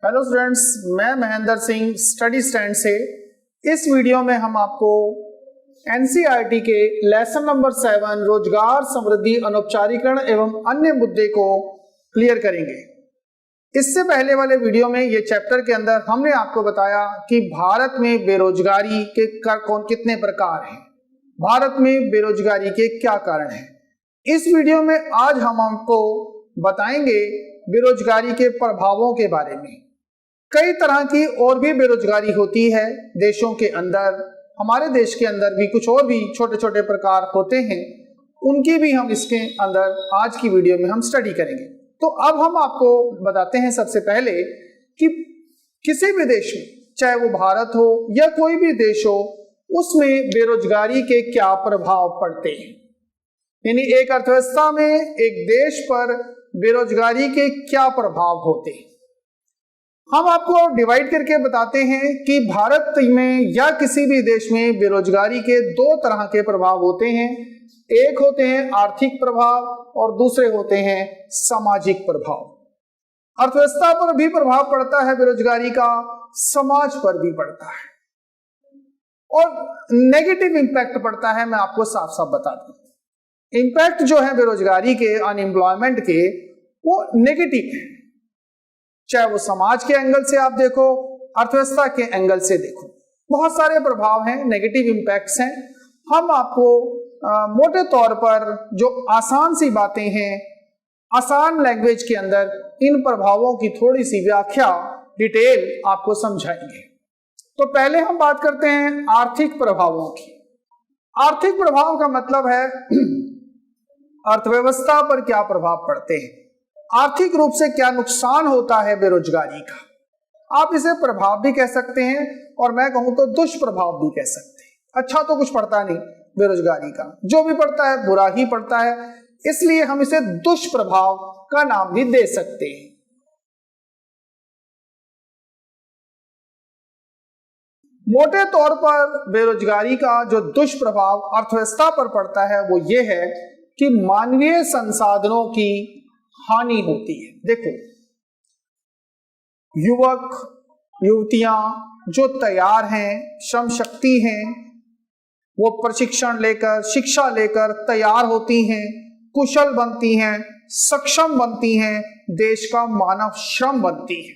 Hello students, मैं Mahendra Singh study stand से। इस वीडियो में हम आपको एनसीईआरटी के लेसन नंबर 7 रोजगार समृद्धि अनौपचारिकरण एवं अन्य मुद्दे को क्लियर करेंगे। इससे पहले वाले वीडियो में ये चैप्टर के अंदर हमने आपको बताया कि भारत में बेरोजगारी के कितने प्रकार हैं, भारत में बेरोजगारी के क्या कारण हैं। इस वीडियो में आज हम आपको बताएंगे बेरोजगारी के प्रभावों के बारे में। कई तरह की और भी बेरोजगारी होती है देशों के अंदर, हमारे देश के अंदर भी कुछ और भी छोटे छोटे प्रकार होते हैं, उनकी भी हम इसके अंदर आज की वीडियो में हम स्टडी करेंगे। तो अब हम आपको बताते हैं सबसे पहले कि किसी भी देश में, चाहे वो भारत हो या कोई भी देश हो, उसमें बेरोजगारी के क्या प्रभाव पड़ते हैं। यानी एक अर्थव्यवस्था में, एक देश पर बेरोजगारी के क्या प्रभाव होते हैं। हम आपको डिवाइड करके बताते हैं कि भारत में या किसी भी देश में बेरोजगारी के दो तरह के प्रभाव होते हैं। एक होते हैं आर्थिक प्रभाव और दूसरे होते हैं सामाजिक प्रभाव। अर्थव्यवस्था पर भी प्रभाव पड़ता है बेरोजगारी का, समाज पर भी पड़ता है और नेगेटिव इंपैक्ट पड़ता है। मैं आपको साफ साफ बता दूं, इंपैक्ट जो है बेरोजगारी के, अनएम्प्लॉयमेंट के, वो नेगेटिव है। चाहे वो समाज के एंगल से आप देखो, अर्थव्यवस्था के एंगल से देखो, बहुत सारे प्रभाव हैं, नेगेटिव इंपैक्ट्स हैं। हम आपको मोटे तौर पर जो आसान सी बातें हैं, आसान लैंग्वेज के अंदर इन प्रभावों की थोड़ी सी व्याख्या, डिटेल आपको समझाएंगे। तो पहले हम बात करते हैं आर्थिक प्रभावों की। आर्थिक प्रभाव का मतलब है अर्थव्यवस्था पर क्या प्रभाव पड़ते हैं, आर्थिक रूप से क्या नुकसान होता है बेरोजगारी का। आप इसे प्रभाव भी कह सकते हैं और मैं कहूं तो दुष्प्रभाव भी कह सकते हैं। अच्छा तो कुछ पड़ता नहीं बेरोजगारी का, जो भी पड़ता है बुरा ही पड़ता है, इसलिए हम इसे दुष्प्रभाव का नाम भी दे सकते हैं। मोटे तौर पर बेरोजगारी का जो दुष्प्रभाव अर्थव्यवस्था पर पड़ता है वो ये है कि मानवीय संसाधनों की हानि होती है। देखो, युवक युवतियां जो तैयार हैं, श्रम शक्ति हैं, वो प्रशिक्षण लेकर, शिक्षा लेकर तैयार होती हैं, कुशल बनती हैं, सक्षम बनती हैं, देश का मानव श्रम बनती है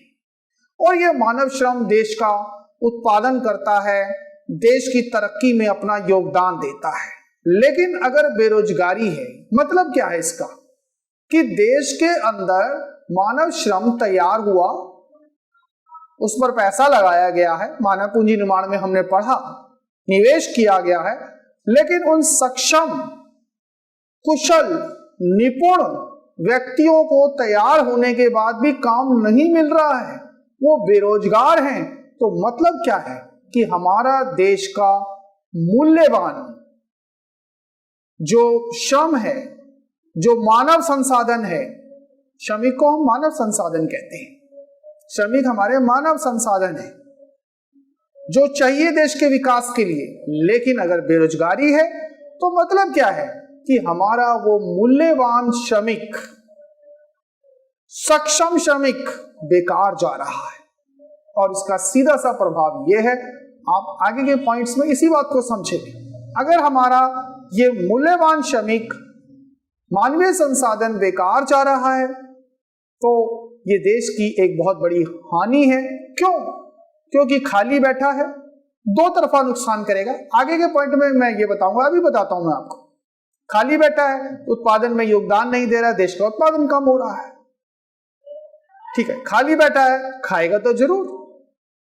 और ये मानव श्रम देश का उत्पादन करता है, देश की तरक्की में अपना योगदान देता है। लेकिन अगर बेरोजगारी है, मतलब क्या है इसका कि देश के अंदर मानव श्रम तैयार हुआ, उस पर पैसा लगाया गया है, मानव पूंजी निर्माण में हमने पढ़ा, निवेश किया गया है, लेकिन उन सक्षम, कुशल, निपुण व्यक्तियों को तैयार होने के बाद भी काम नहीं मिल रहा है, वो बेरोजगार हैं। तो मतलब क्या है कि हमारा देश का मूल्यवान जो श्रम है, जो मानव संसाधन है, श्रमिक को हम मानव संसाधन कहते हैं, श्रमिक हमारे मानव संसाधन है जो चाहिए देश के विकास के लिए। लेकिन अगर बेरोजगारी है तो मतलब क्या है कि हमारा वो मूल्यवान श्रमिक, सक्षम श्रमिक बेकार जा रहा है। और इसका सीधा सा प्रभाव यह है, आप आगे के पॉइंट्स में इसी बात को समझेंगे। अगर हमारा ये मूल्यवान श्रमिक, मानवीय संसाधन बेकार जा रहा है तो ये देश की एक बहुत बड़ी हानि है। क्यों? क्योंकि खाली बैठा है, दो तरफा नुकसान करेगा। आगे के पॉइंट में मैं ये बताऊंगा, अभी बताता हूं मैं आपको। खाली बैठा है, उत्पादन में योगदान नहीं दे रहा है, देश का उत्पादन कम हो रहा है। ठीक है, खाली बैठा है, खाएगा तो जरूर,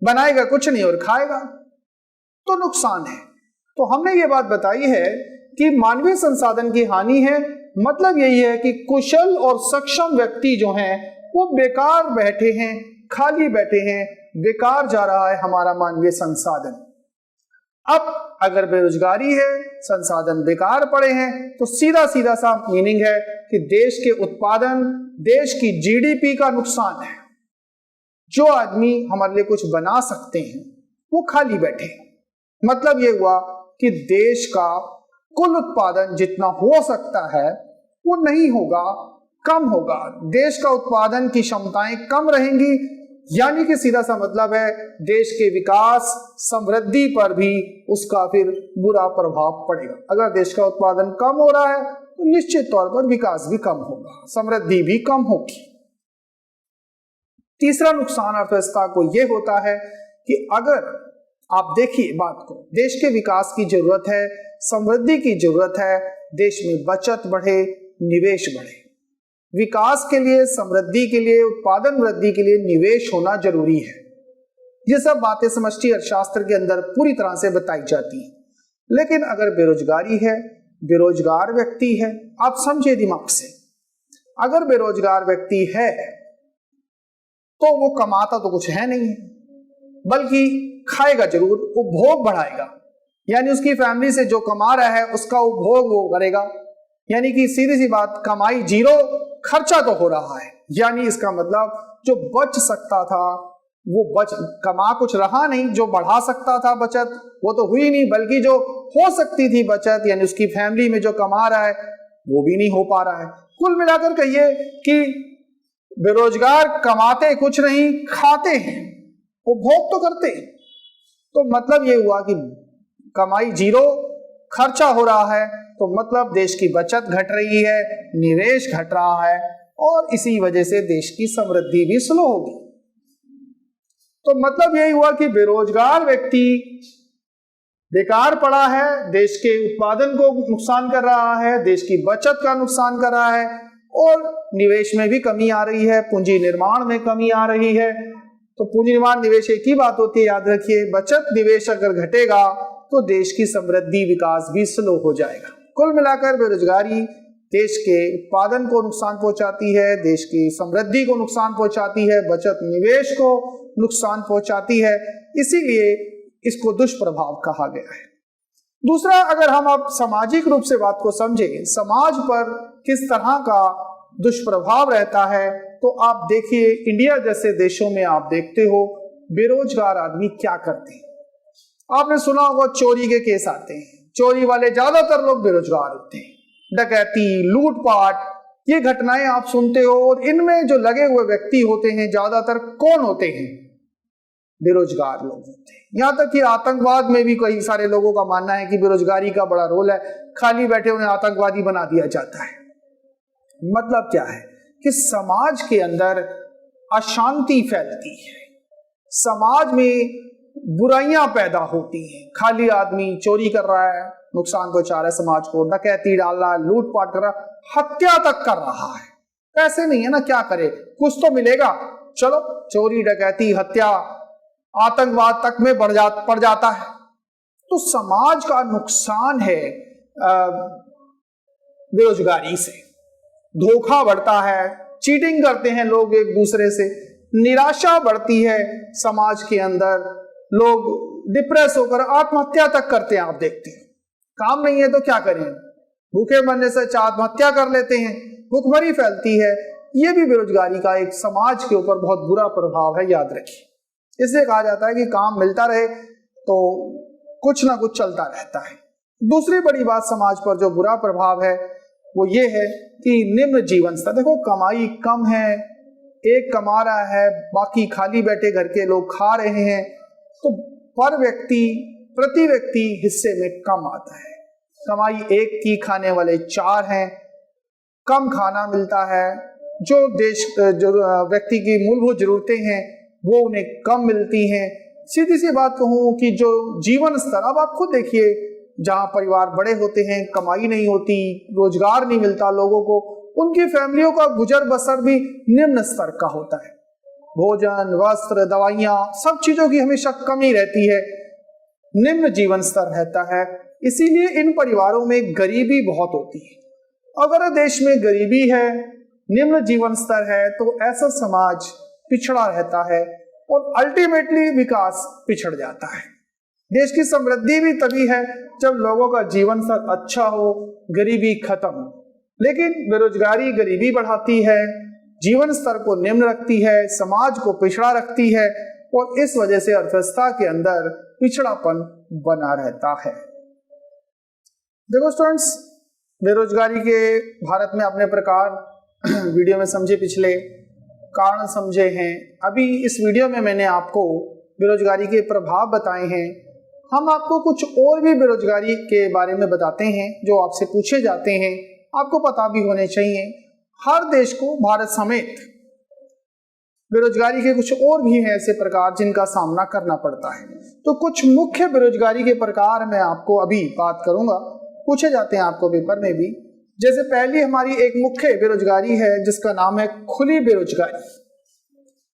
बनाएगा कुछ नहीं और खाएगा, तो नुकसान है। तो हमने ये बात बताई है कि मानवीय संसाधन की हानि है, मतलब यही है कि कुशल और सक्षम व्यक्ति जो हैं वो बेकार बैठे हैं, खाली बैठे हैं, बेकार जा रहा है हमारा मानवीय संसाधन। अब अगर बेरोजगारी है, संसाधन बेकार पड़े हैं, तो सीधा सीधा सा मीनिंग है कि देश के उत्पादन, देश की जीडीपी का नुकसान है। जो आदमी हमारे लिए कुछ बना सकते हैं वो खाली बैठे। मतलब ये हुआ कि देश का कुल उत्पादन जितना हो सकता है वो नहीं होगा, कम होगा। देश का उत्पादन की क्षमताएं कम रहेंगी, यानी कि सीधा सा मतलब है देश के विकास समृद्धि पर भी उसका फिर बुरा प्रभाव पड़ेगा। अगर देश का उत्पादन कम हो रहा है तो निश्चित तौर पर विकास भी कम होगा, समृद्धि भी कम होगी। तीसरा नुकसान अर्थव्यवस्था को यह होता है कि अगर आप देखिए बात को, देश के विकास की जरूरत है, समृद्धि की जरूरत है, देश में बचत बढ़े, निवेश बढ़े। विकास के लिए, समृद्धि के लिए, उत्पादन वृद्धि के लिए निवेश होना जरूरी है। ये सब बातें समष्टि अर्थशास्त्र के अंदर पूरी तरह से बताई जाती हैं। लेकिन अगर बेरोजगारी है, बेरोजगार व्यक्ति है, आप समझे दिमाग से, अगर बेरोजगार व्यक्ति है तो वो कमाता तो कुछ है नहीं, बल्कि खाएगा जरूर, उपभोग बढ़ाएगा, यानी उसकी फैमिली से जो कमा रहा है उसका उपभोग वो करेगा। यानी कि सीधी सी बात, कमाई जीरो, खर्चा तो हो रहा है। यानी इसका मतलब जो बच सकता था वो कमा कुछ रहा नहीं, जो बढ़ा सकता था बचत वो तो हुई नहीं, बल्कि जो हो सकती थी बचत, यानी उसकी फैमिली में जो कमा रहा है वो भी नहीं हो पा रहा है। कुल मिलाकर कहिए कि बेरोजगार कमाते कुछ नहीं, खाते हैं, उपभोग तो करते हैं। तो मतलब ये हुआ कि कमाई जीरो, खर्चा हो रहा है, तो मतलब देश की बचत घट रही है, निवेश घट रहा है, और इसी वजह से देश की समृद्धि भी स्लो होगी। तो मतलब यही हुआ कि बेरोजगार व्यक्ति बेकार पड़ा है, देश के उत्पादन को नुकसान कर रहा है, देश की बचत का नुकसान कर रहा है, और निवेश में भी कमी आ रही है, पूंजी निर्माण में कमी आ रही है। तो पूंजी निर्माण निवेश एक ही बात होती है, याद रखिए। बचत निवेश अगर घटेगा तो देश की समृद्धि विकास भी स्लो हो जाएगा। कुल मिलाकर बेरोजगारी देश के उत्पादन को नुकसान पहुंचाती है, देश की समृद्धि को नुकसान पहुंचाती है, बचत निवेश को नुकसान पहुंचाती है। इसीलिए इसको दुष्प्रभाव कहा गया है। दूसरा, अगर हम अब सामाजिक रूप से बात को समझें, समाज पर किस तरह का दुष्प्रभाव रहता है, तो आप देखिए इंडिया जैसे देशों में आप देखते हो बेरोजगार आदमी क्या करते हैं। आपने सुना होगा चोरी के केस आते हैं, चोरी वाले ज्यादातर लोग बेरोजगार होते हैं। डकैती, लूटपाट, ये घटनाएं आप सुनते हो, और इनमें जो लगे हुए व्यक्ति होते हैं ज्यादातर कौन होते हैं? बेरोजगार लोग होते हैं। यहां तक कि आतंकवाद में भी कई सारे लोगों का मानना है कि बेरोजगारी का बड़ा रोल है, खाली बैठे उन्हें आतंकवादी बना दिया जाता है। मतलब क्या है कि समाज के अंदर अशांति फैलती है, समाज में बुराइयां पैदा होती हैं। खाली आदमी चोरी कर रहा है, नुकसान पहुंचा रहा है समाज को, डकैती डाल रहा है, लूटपाट कर रहा है, हत्या तक कर रहा है। पैसे नहीं है ना, क्या करे, कुछ तो मिलेगा, चलो चोरी, डकैती, हत्या, आतंकवाद तक में पड़ जाता है। तो समाज का नुकसान है बेरोजगारी से। धोखा बढ़ता है, चीटिंग करते हैं लोग एक दूसरे से, निराशा बढ़ती है समाज के अंदर, लोग डिप्रेस होकर आत्महत्या तक करते हैं। आप देखते हैं काम नहीं है तो क्या करें, भूखे मरने से आत्महत्या कर लेते हैं, भूखमरी फैलती है। यह भी बेरोजगारी का एक समाज के ऊपर बहुत बुरा प्रभाव है, याद रखिए। इसलिए कहा जाता है कि काम मिलता रहे तो कुछ ना कुछ चलता रहता है। दूसरी बड़ी बात समाज पर जो बुरा प्रभाव है वो ये है कि निम्न जीवन स्तर। देखो कमाई कम है, एक कमा रहा है, बाकी खाली बैठे घर के लोग खा रहे हैं, तो पर व्यक्ति, प्रति व्यक्ति हिस्से में कम आता है। कमाई एक की, खाने वाले चार हैं, कम खाना मिलता है, जो व्यक्ति की मूलभूत जरूरतें हैं वो उन्हें कम मिलती हैं। सीधी सी बात कहूँ कि जो जीवन स्तर, अब आप खुद देखिए, जहाँ परिवार बड़े होते हैं, कमाई नहीं होती, रोजगार नहीं मिलता लोगों को, उनकी फैमिलियों का गुजर बसर भी निम्न स्तर का होता है। भोजन, वस्त्र, दवाइयाँ, सब चीजों की हमेशा कमी रहती है, निम्न जीवन स्तर रहता है। इसीलिए इन परिवारों में गरीबी बहुत होती है। अगर देश में गरीबी है, निम्न जीवन स्तर है, तो ऐसा समाज पिछड़ा रहता है और अल्टीमेटली विकास पिछड़ जाता है। देश की समृद्धि भी तभी है जब लोगों का जीवन स्तर अच्छा हो, गरीबी खत्म हो। लेकिन बेरोजगारी गरीबी बढ़ाती है, जीवन स्तर को निम्न रखती है, समाज को पिछड़ा रखती है, और इस वजह से अर्थव्यवस्था के अंदर पिछड़ापन बना रहता है। देखो स्टूडेंट्स, बेरोजगारी के भारत में अपने प्रकार वीडियो में समझे पिछले, कारण समझे हैं। अभी इस वीडियो में मैंने आपको बेरोजगारी के प्रभाव बताए हैं। हम आपको कुछ और भी बेरोजगारी के बारे में बताते हैं जो आपसे पूछे जाते हैं, आपको पता भी होने चाहिए। हर देश को, भारत समेत, बेरोजगारी के कुछ और भी हैं ऐसे प्रकार जिनका सामना करना पड़ता है। तो कुछ मुख्य बेरोजगारी के प्रकार मैं आपको अभी बात करूंगा, पूछे जाते हैं आपको पेपर में भी। जैसे पहली हमारी एक मुख्य बेरोजगारी है जिसका नाम है खुली बेरोजगारी,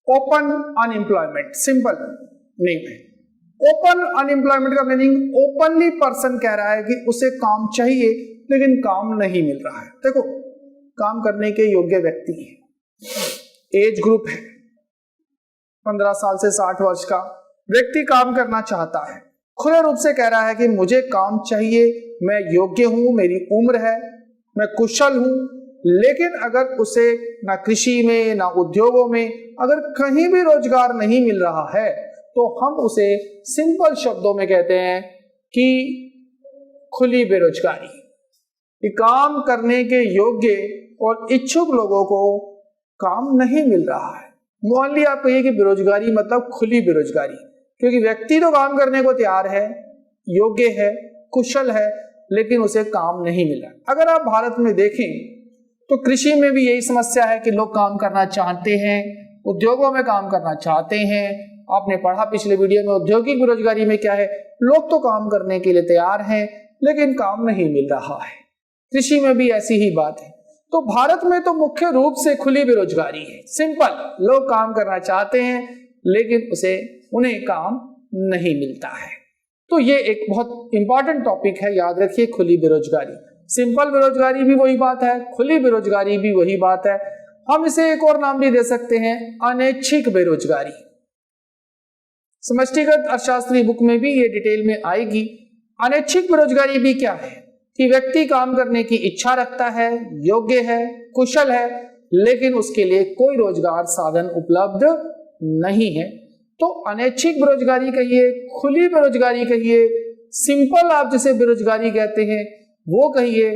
ओपन अनएम्प्लॉयमेंट, सिंपल नेम है। ओपन अनएम्प्लॉयमेंट का मीनिंग ओपनली पर्सन कह रहा है कि उसे काम चाहिए लेकिन काम नहीं मिल रहा है। देखो, काम करने के योग्य व्यक्ति है, एज ग्रुप है 15 साल से 60 वर्ष का व्यक्ति काम करना चाहता है, खुले रूप से कह रहा है कि मुझे काम चाहिए, मैं योग्य हूं, मेरी उम्र है, मैं कुशल हूं। लेकिन अगर उसे ना कृषि में ना उद्योगों में अगर कहीं भी रोजगार नहीं मिल रहा है तो हम उसे सिंपल शब्दों में कहते हैं कि खुली बेरोजगारी। कि काम करने के योग्य और इच्छुक लोगों को काम नहीं मिल रहा है। मान लिया आप कहिए कि बेरोजगारी मतलब खुली बेरोजगारी, क्योंकि व्यक्ति तो काम करने को तैयार है, योग्य है, कुशल है, लेकिन उसे काम नहीं मिला। अगर आप भारत में देखें तो कृषि में भी यही समस्या है कि लोग काम करना चाहते हैं, उद्योगों में काम करना चाहते हैं। आपने पढ़ा पिछले वीडियो में औद्योगिक बेरोजगारी में क्या है, लोग तो काम करने के लिए तैयार हैं लेकिन काम नहीं मिल रहा है। कृषि में भी ऐसी ही बात है। तो भारत में तो मुख्य रूप से खुली बेरोजगारी है, सिंपल, लोग काम करना चाहते हैं लेकिन उन्हें काम नहीं मिलता है। तो ये एक बहुत इंपॉर्टेंट टॉपिक है, याद रखिए, खुली बेरोजगारी। सिंपल बेरोजगारी भी वही बात है, खुली बेरोजगारी भी वही बात है। हम इसे एक और नाम भी दे सकते हैं, अनैच्छिक बेरोजगारी। समष्टिगत अर्थशास्त्री बुक में भी ये डिटेल में आएगी। अनैच्छिक बेरोजगारी भी क्या है कि व्यक्ति काम करने की इच्छा रखता है, योग्य है, कुशल है, लेकिन उसके लिए कोई रोजगार साधन उपलब्ध नहीं है। तो अनैच्छिक बेरोजगारी कहिए, खुली बेरोजगारी कहिए, सिंपल आप जिसे बेरोजगारी कहते हैं वो कहिए,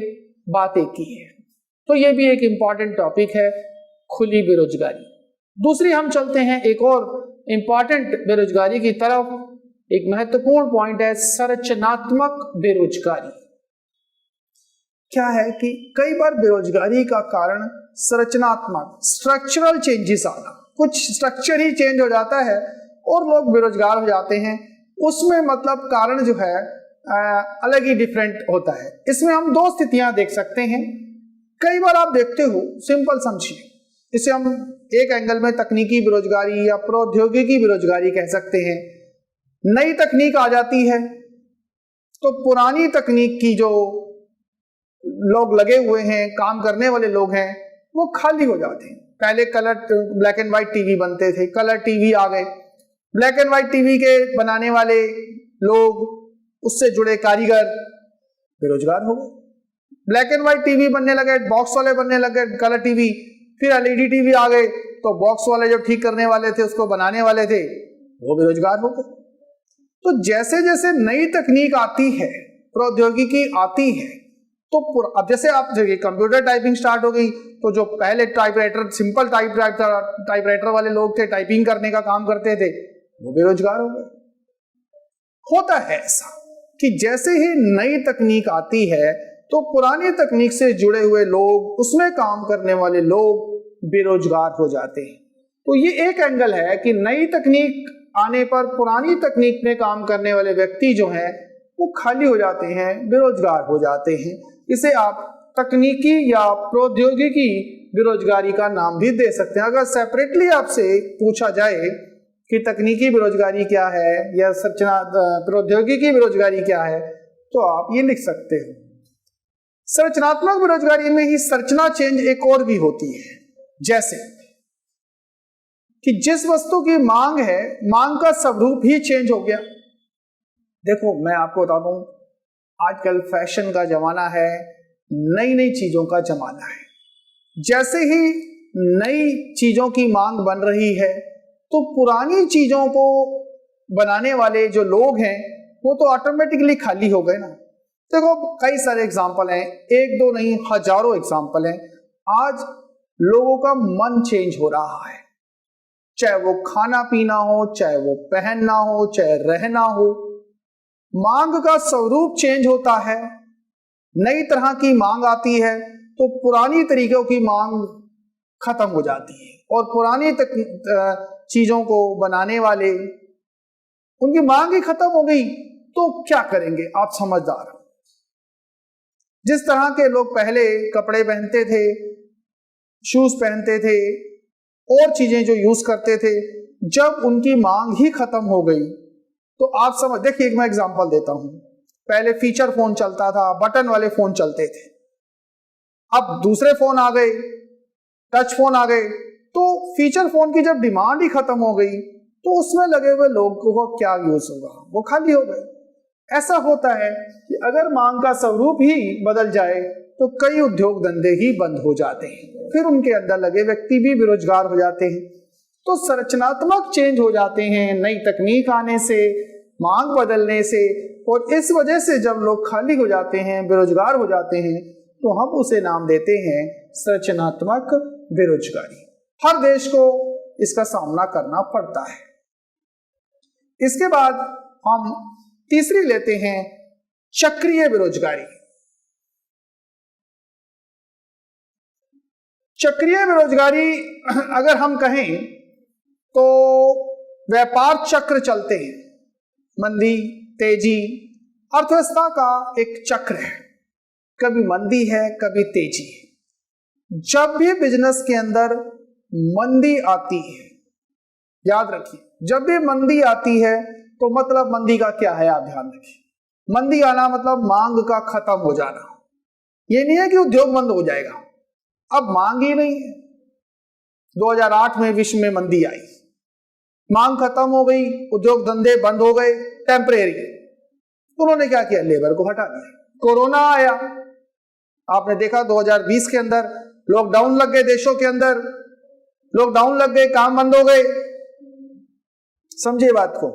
बात एक ही है। तो ये भी एक इंपॉर्टेंट टॉपिक है, खुली बेरोजगारी। दूसरी हम चलते हैं एक और इंपॉर्टेंट बेरोजगारी की तरफ। एक महत्वपूर्ण पॉइंट है संरचनात्मक बेरोजगारी। क्या है कि कई बार बेरोजगारी का कारण संरचनात्मक, स्ट्रक्चरल चेंजेस आना, कुछ स्ट्रक्चर ही चेंज हो जाता है और लोग बेरोजगार हो जाते हैं। उसमें मतलब कारण जो है अलग ही डिफरेंट होता है। इसमें हम दो स्थितियां देख सकते हैं। कई बार आप देखते हो, सिंपल समझिए, इसे हम एक एंगल में तकनीकी बेरोजगारी या प्रौद्योगिकी बेरोजगारी कह सकते हैं। नई तकनीक आ जाती है तो पुरानी तकनीक की जो लोग लगे हुए हैं, काम करने वाले लोग हैं, वो खाली हो जाते हैं। पहले colour black and white TV बनते थे, कलर टीवी आ गए। ब्लैक एंड व्हाइट टीवी के बनाने वाले लोग, उससे जुड़े कारीगर बेरोजगार हो गए। ब्लैक एंड व्हाइट टीवी बनने लगे, बॉक्स वाले बनने लगे, कलर टीवी, फिर एलईडी टीवी आ गए तो बॉक्स वाले जो ठीक करने वाले थे, उसको बनाने वाले थे, वो बेरोजगार हो गए। तो जैसे जैसे नई तकनीक आती है, प्रौद्योगिकी आती है, तो अब जैसे आप देखिए कंप्यूटर टाइपिंग स्टार्ट हो गई, तो जो पहले टाइपराइटर, सिंपल टाइपराइटर वाले लोग थे, टाइपिंग करने का काम करते थे, वो बेरोजगार हो गए। होता है ऐसा कि जैसे ही नई तकनीक आती है तो पुरानी तकनीक से जुड़े हुए लोग, उसमें काम करने वाले लोग बेरोजगार हो जाते हैं। तो ये एक एंगल है कि नई तकनीक आने पर पुरानी तकनीक में काम करने वाले व्यक्ति जो हैं वो खाली हो जाते हैं, बेरोजगार हो जाते हैं। इसे आप तकनीकी या प्रौद्योगिकी बेरोजगारी का नाम भी दे सकते हैं। अगर सेपरेटली आपसे पूछा जाए कि तकनीकी बेरोजगारी क्या है या प्रौद्योगिकी बेरोजगारी क्या है, तो आप ये लिख सकते हो। संरचनात्मक बेरोजगारी में ही संरचना चेंज एक और भी होती है, जैसे कि जिस वस्तु की मांग है, मांग का स्वरूप ही चेंज हो गया। देखो, मैं आपको बता दूं, आजकल फैशन का जमाना है, नई नई चीजों का जमाना है। जैसे ही नई चीजों की मांग बन रही है तो पुरानी चीजों को बनाने वाले जो लोग हैं वो तो ऑटोमेटिकली खाली हो गए ना। देखो, कई सारे एग्जाम्पल हैं, एक दो नहीं, हजारों एग्जाम्पल हैं। आज लोगों का मन चेंज हो रहा है, चाहे वो खाना पीना हो, चाहे वो पहनना हो, चाहे रहना हो। मांग का स्वरूप चेंज होता है, नई तरह की मांग आती है तो पुरानी तरीकों की मांग खत्म हो जाती है और पुरानी चीजों को बनाने वाले उनकी मांग ही खत्म हो गई तो क्या करेंगे आप समझदार। जिस तरह के लोग पहले कपड़े पहनते थे, शूज पहनते थे और चीजें जो यूज करते थे, जब उनकी मांग ही खत्म हो गई तो आप समझ, देखिए एक मैं एग्जांपल देता हूं। पहले फीचर फोन चलता था, बटन वाले फोन चलते थे, अब दूसरे फोन आ गए, टच फोन आ गए, तो फीचर फोन की जब डिमांड ही खत्म हो गई तो उसमें लगे हुए लोगों को क्या यूज होगा, वो खाली हो गए। ऐसा होता है कि अगर मांग का स्वरूप ही बदल जाए तो कई उद्योग धंधे ही बंद हो जाते हैं, फिर उनके अंदर लगे व्यक्ति भी बेरोजगार हो जाते हैं। तो संरचनात्मक चेंज हो जाते हैं नई तकनीक आने से, मांग बदलने से, और इस वजह से जब लोग खाली हो जाते हैं, बेरोजगार हो जाते हैं, तो हम उसे नाम देते हैं संरचनात्मक बेरोजगारी। हर देश को इसका सामना करना पड़ता है। इसके बाद हम तीसरी लेते हैं चक्रीय बेरोजगारी। चक्रीय बेरोजगारी अगर हम कहें तो व्यापार चक्र चलते हैं, मंदी तेजी अर्थव्यवस्था का एक चक्र है, कभी मंदी है कभी तेजी है। जब भी बिजनेस के अंदर मंदी आती है, याद रखिए जब भी मंदी आती है तो मतलब मंदी का क्या है, आप ध्यान रखिए। मंदी आना मतलब मांग का खत्म हो जाना। ये नहीं है कि उद्योग बंद हो जाएगा, अब मांग ही नहीं है। 2008 में विश्व में मंदी आई, मांग खत्म हो गई, उद्योग धंधे बंद हो गए टेम्परेरी। उन्होंने क्या किया, लेबर को हटा दिया। कोरोना आया, आपने देखा 2020 के अंदर लॉकडाउन लग गए, देशों के अंदर लॉकडाउन लग गए, काम बंद हो गए। समझिए बात को,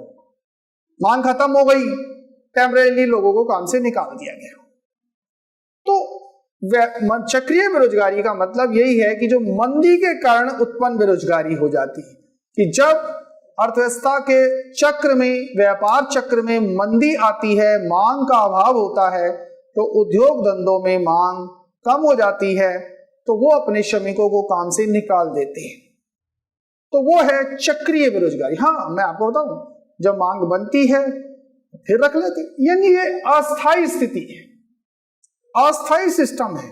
मांग खत्म हो गई, टेम्परेरी लोगों को काम से निकाल दिया गया। तो चक्रीय बेरोजगारी का मतलब यही है कि जो मंदी के कारण उत्पन्न बेरोजगारी हो जाती है, कि जब अर्थव्यवस्था के चक्र में, व्यापार चक्र में मंदी आती है, मांग का अभाव होता है, तो उद्योग धंधों में मांग कम हो जाती है, तो वो अपने श्रमिकों को काम से निकाल देते हैं। तो वो है चक्रीय बेरोजगारी। हाँ, मैं आपको बताऊं, जब मांग बनती है फिर रख लेते, यानी ये अस्थायी स्थिति है, अस्थायी सिस्टम है।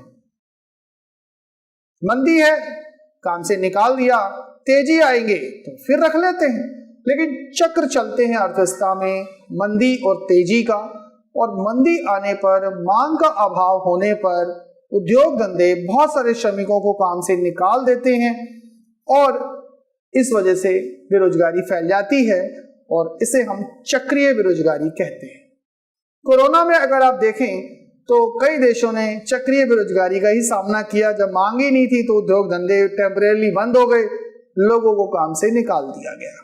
मंदी है, काम से निकाल दिया, तेजी आएंगे तो फिर रख लेते हैं। लेकिन चक्र चलते हैं अर्थव्यवस्था में, मंदी और तेजी का, और मंदी आने पर, मांग का अभाव होने पर उद्योग धंधे बहुत सारे श्रमिकों को काम से निकाल देते हैं और इस वजह से बेरोजगारी फैल जाती है और इसे हम चक्रीय बेरोजगारी कहते हैं। कोरोना में अगर आप देखें तो कई देशों ने चक्रीय बेरोजगारी का ही सामना किया। जब मांग ही नहीं थी तो उद्योग धंधे टेम्परेरी बंद हो गए, लोगों को काम से निकाल दिया गया।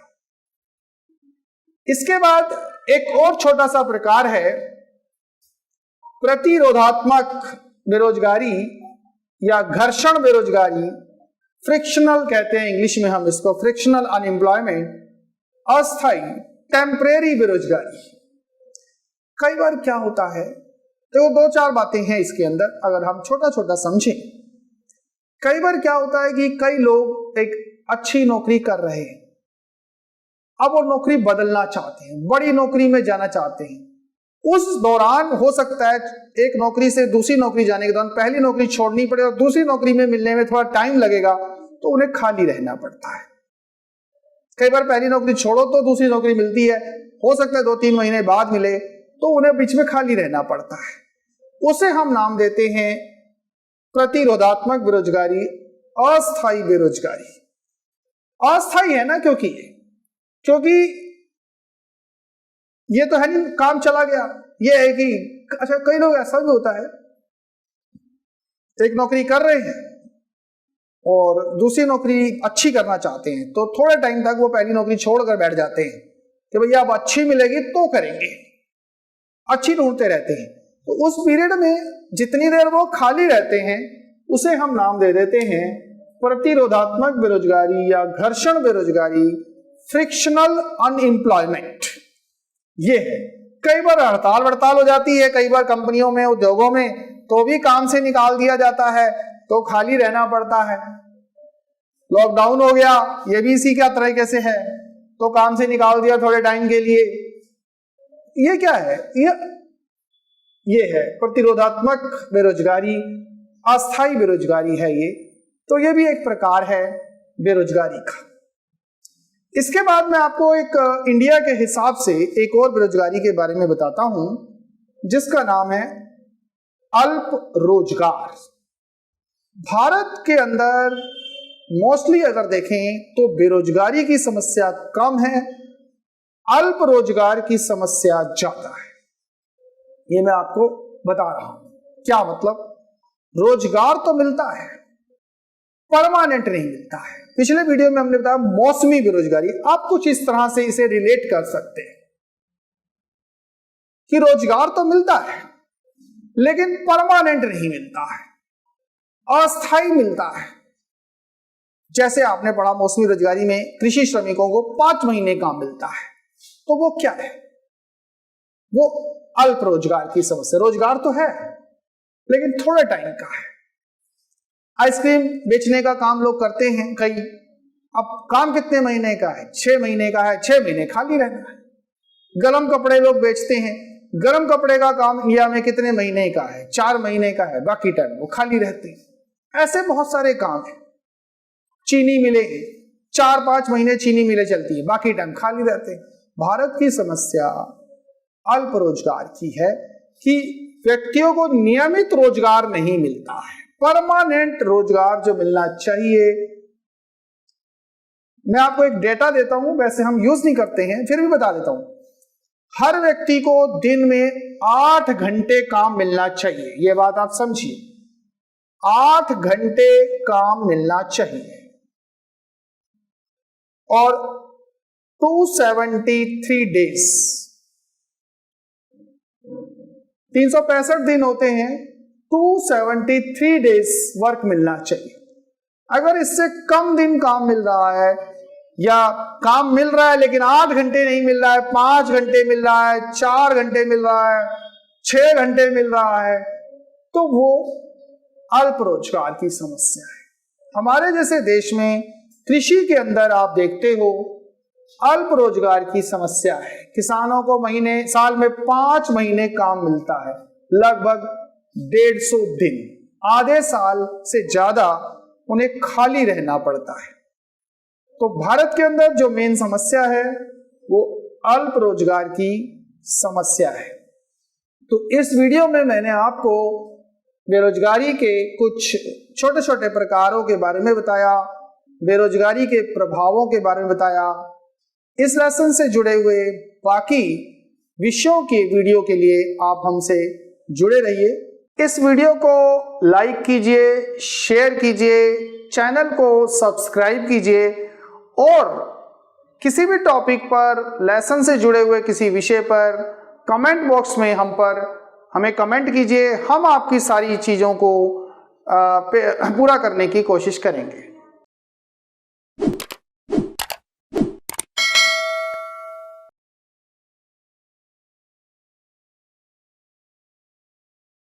इसके बाद एक और छोटा सा प्रकार है प्रतिरोधात्मक बेरोजगारी या घर्षण बेरोजगारी, फ्रिक्शनल कहते हैं इंग्लिश में हम इसको, फ्रिक्शनल अनएम्प्लॉयमेंट, अस्थाई टेम्परेरी बेरोजगारी। कई बार क्या होता है, तो दो चार बातें हैं इसके अंदर, अगर हम छोटा छोटा समझें। कई बार क्या होता है कि कई लोग एक अच्छी नौकरी कर रहे हैं, अब वो नौकरी बदलना चाहते हैं, बड़ी नौकरी में जाना चाहते हैं। उस दौरान हो सकता है एक नौकरी से दूसरी नौकरी जाने के दौरान पहली नौकरी छोड़नी पड़े और दूसरी नौकरी में मिलने में थोड़ा टाइम लगेगा, तो उन्हें खाली रहना पड़ता है। कई बार पहली नौकरी छोड़ो तो दूसरी नौकरी मिलती है, हो सकता है 2-3 महीने बाद मिले, तो उन्हें बीच में खाली रहना पड़ता है। उसे हम नाम देते हैं प्रतिरोधात्मक बेरोजगारी, अस्थायी बेरोजगारी। अस्थायी है ना, क्योंकि ये तो है नहीं, काम चला गया। ये है कि अच्छा, कई लोग ऐसा भी होता है, एक नौकरी कर रहे हैं और दूसरी नौकरी अच्छी करना चाहते हैं, तो थोड़े टाइम तक वो पहली नौकरी छोड़कर बैठ जाते हैं कि भैया अब अच्छी मिलेगी तो करेंगे, अच्छी ढूंढते रहते हैं। तो उस पीरियड में जितनी देर वो खाली रहते हैं उसे हम नाम दे देते हैं प्रतिरोधात्मक बेरोजगारी या घर्षण बेरोजगारी, फ्रिक्शनल अनएम्प्लॉयमेंट, ये है। कई बार हड़ताल वड़ताल हो जाती है, कई बार कंपनियों में, उद्योगों में, तो भी काम से निकाल दिया जाता है, तो खाली रहना पड़ता है। लॉकडाउन हो गया, ये भी इसी क्या तरीके से है, तो काम से निकाल दिया थोड़े टाइम के लिए। ये क्या है? ये है प्रतिरोधात्मक बेरोजगारी, अस्थायी बेरोजगारी है ये। तो ये भी एक प्रकार है बेरोजगारी का। इसके बाद मैं आपको एक इंडिया के हिसाब से एक और बेरोजगारी के बारे में बताता हूं, जिसका नाम है अल्प रोजगार। भारत के अंदर मोस्टली अगर देखें तो बेरोजगारी की समस्या कम है, अल्प रोजगार की समस्या ज्यादा है। ये मैं आपको बता रहा हूं। क्या मतलब? रोजगार तो मिलता है, परमानेंट नहीं मिलता है। पिछले वीडियो में हमने बताया मौसमी बेरोजगारी। आप कुछ इस तरह से इसे रिलेट कर सकते हैं कि रोजगार तो मिलता है लेकिन परमानेंट नहीं मिलता है, अस्थायी मिलता है। जैसे आपने पढ़ा मौसमी रोजगारी में कृषि श्रमिकों को 5 महीने काम मिलता है, तो वो क्या है? वो अल्प रोजगार की समस्या। रोजगार तो है लेकिन थोड़े टाइम का है। आइसक्रीम बेचने का काम लोग करते हैं कई, अब काम कितने महीने का है? 6 महीने का है, 6 महीने खाली रहना है। गरम कपड़े लोग बेचते हैं, गरम कपड़े का काम इंडिया में कितने महीने का है? 4 महीने का है, बाकी टाइम वो खाली रहते हैं। ऐसे बहुत सारे काम है। चीनी मिले, 4-5 महीने चीनी मिले चलती है, बाकी टाइम खाली रहते हैं। भारत की समस्या अल्प रोजगार की है कि व्यक्तियों को नियमित रोजगार नहीं मिलता है, परमानेंट रोजगार जो मिलना चाहिए। मैं आपको एक डेटा देता हूं, वैसे हम यूज नहीं करते हैं, फिर भी बता देता हूं। हर व्यक्ति को दिन में 8 घंटे काम मिलना चाहिए। यह बात आप समझिए, 8 घंटे काम मिलना चाहिए। और 273 डेज, 365 दिन होते हैं, 273 डेज वर्क मिलना चाहिए। अगर इससे कम दिन काम मिल रहा है या काम मिल रहा है लेकिन 8 घंटे नहीं मिल रहा है, 5 घंटे मिल रहा है, 4 घंटे मिल रहा है, 6 घंटे मिल रहा है, तो वो अल्प रोजगार की समस्या है। हमारे जैसे देश में कृषि के अंदर आप देखते हो अल्प रोजगार की समस्या है। किसानों को साल में 5 महीने काम मिलता है, लगभग 150 दिन, आधे साल से ज्यादा उन्हें खाली रहना पड़ता है। तो भारत के अंदर जो मेन समस्या है वो अल्प रोजगार की समस्या है। तो इस वीडियो में मैंने आपको बेरोजगारी के कुछ छोटे छोटे प्रकारों के बारे में बताया, बेरोजगारी के प्रभावों के बारे में बताया। इस लेसन से जुड़े हुए बाकी विषयों के वीडियो के लिए आप हमसे जुड़े रहिए। इस वीडियो को लाइक कीजिए, शेयर कीजिए, चैनल को सब्सक्राइब कीजिए और किसी भी टॉपिक पर, लेसन से जुड़े हुए किसी विषय पर कमेंट बॉक्स में हमें कमेंट कीजिए। हम आपकी सारी चीज़ों को पूरा करने की कोशिश करेंगे।